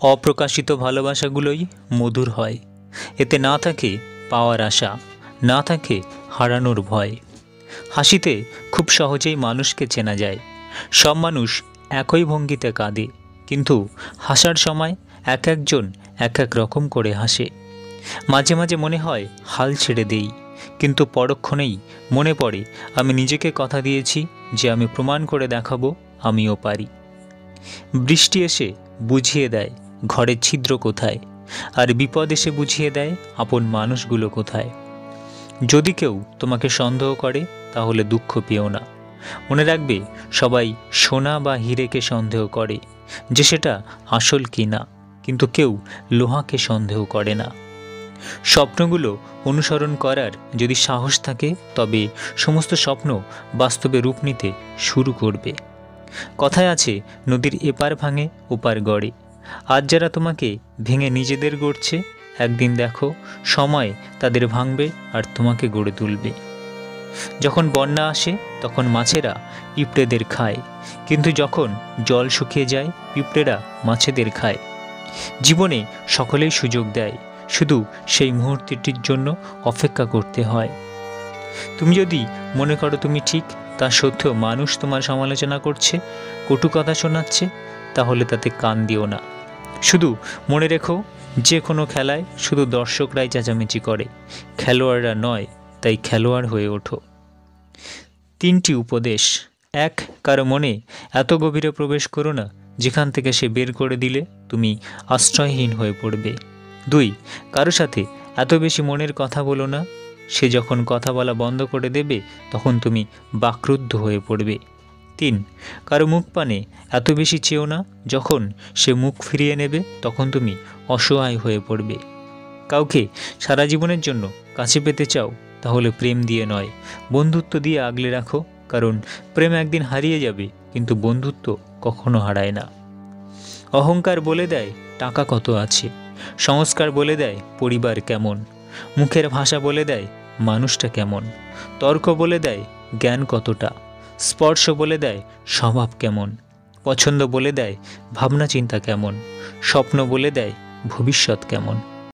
অপ্রকাশিত ভালোবাসাগুলোই মধুর হয়। এতে না থাকে পাওয়ার আশা, না থাকে হারানোর ভয়। হাসিতে খুব সহজেই মানুষকে চেনা যায়। সব মানুষ একই ভঙ্গিতে কাঁদে, কিন্তু হাসার সময় এক একজন এক এক রকম করে হাসে। মাঝে মাঝে মনে হয় হাল ছেড়ে দেই, কিন্তু পরক্ষণেই মনে পড়ে আমি নিজেকে কথা দিয়েছি যে আমি প্রমাণ করে দেখাবো আমিও পারি। বৃষ্টি এসে বুঝিয়ে দেয় ঘরের ছিদ্র কোথায়, আর বিপদ এসে বুঝিয়ে দেয় আপন মানুষগুলো কোথায়। যদি কেউ তোমাকে সন্দেহ করে তাহলে দুঃখ পেও না। মনে রাখবে, সবাই সোনা বা হীরেকে সন্দেহ করে যে সেটা আসল কি না, কিন্তু কেউ লোহাকে সন্দেহ করে না। স্বপ্নগুলো অনুসরণ করার যদি সাহস থাকে, তবে সমস্ত স্বপ্ন বাস্তবে রূপ নিতে শুরু করবে। কথায় আছে, নদীর এপার ভাঙে ওপার গড়ে। আজ যারা তোমাকে ভেঙে নিজেদের গড়ছে, একদিন দেখো সময় তাদের ভাঙবে আর তোমাকে গড়ে তুলবে। যখন বন্যা আসে তখন মাছেরা পিঁপড়েদের খায়, কিন্তু যখন জল শুকিয়ে যায় পিঁপড়েরা মাছেদের খায়। জীবনে সকলেই সুযোগ দেয়, শুধু সেই মুহূর্তটির জন্য অপেক্ষা করতে হয়। তুমি যদি মনে করো তুমি ঠিক, তা সত্ত্বেও মানুষ তোমার সমালোচনা করছে, কটু কথা শোনাচ্ছে, তাহলে তাতে কান দিও না। শুধু মনে রেখো, যে কোনো খেলায় শুধু দর্শকরাই চেঁচামেচি করে, খেলোয়াড়রা নয়। তাই খেলোয়াড় হয়ে ওঠো। 3টি উপদেশ। 1. কারো মনে এত গভীরে প্রবেশ করো না যেখান থেকে সে বের করে দিলে তুমি আশ্রয়হীন হয়ে পড়বে। 2. কারো সাথে এত বেশি মনের কথা বলো না, সে যখন কথা বলা বন্ধ করে দেবে তখন তুমি বাকরুদ্ধ হয়ে পড়বে। 3. কারো মুখ পানে এত বেশি চেও না, যখন সে মুখ ফিরিয়ে নেবে তখন তুমি অসহায় হয়ে পড়বে। কাউকে সারা জীবনের জন্য কাছে পেতে চাও, তাহলে প্রেম দিয়ে নয়, বন্ধুত্ব দিয়ে আগলে রাখো। কারণ প্রেম একদিন হারিয়ে যাবে, কিন্তু বন্ধুত্ব কখনো হারায় না। অহংকার বলে দেয় টাকা কত আছে, সংস্কার বলে দেয় পরিবার কেমন, মুখের ভাষা বলে দেয় মানুষটা কেমন, তর্ক বলে দেয় জ্ঞান কতটা, স্পর্শ বলে দেয় স্বভাব কেমন, পছন্দ বলে দেয় ভাবনা চিন্তা কেমন, স্বপ্ন বলে দেয় ভবিষ্যৎ কেমন।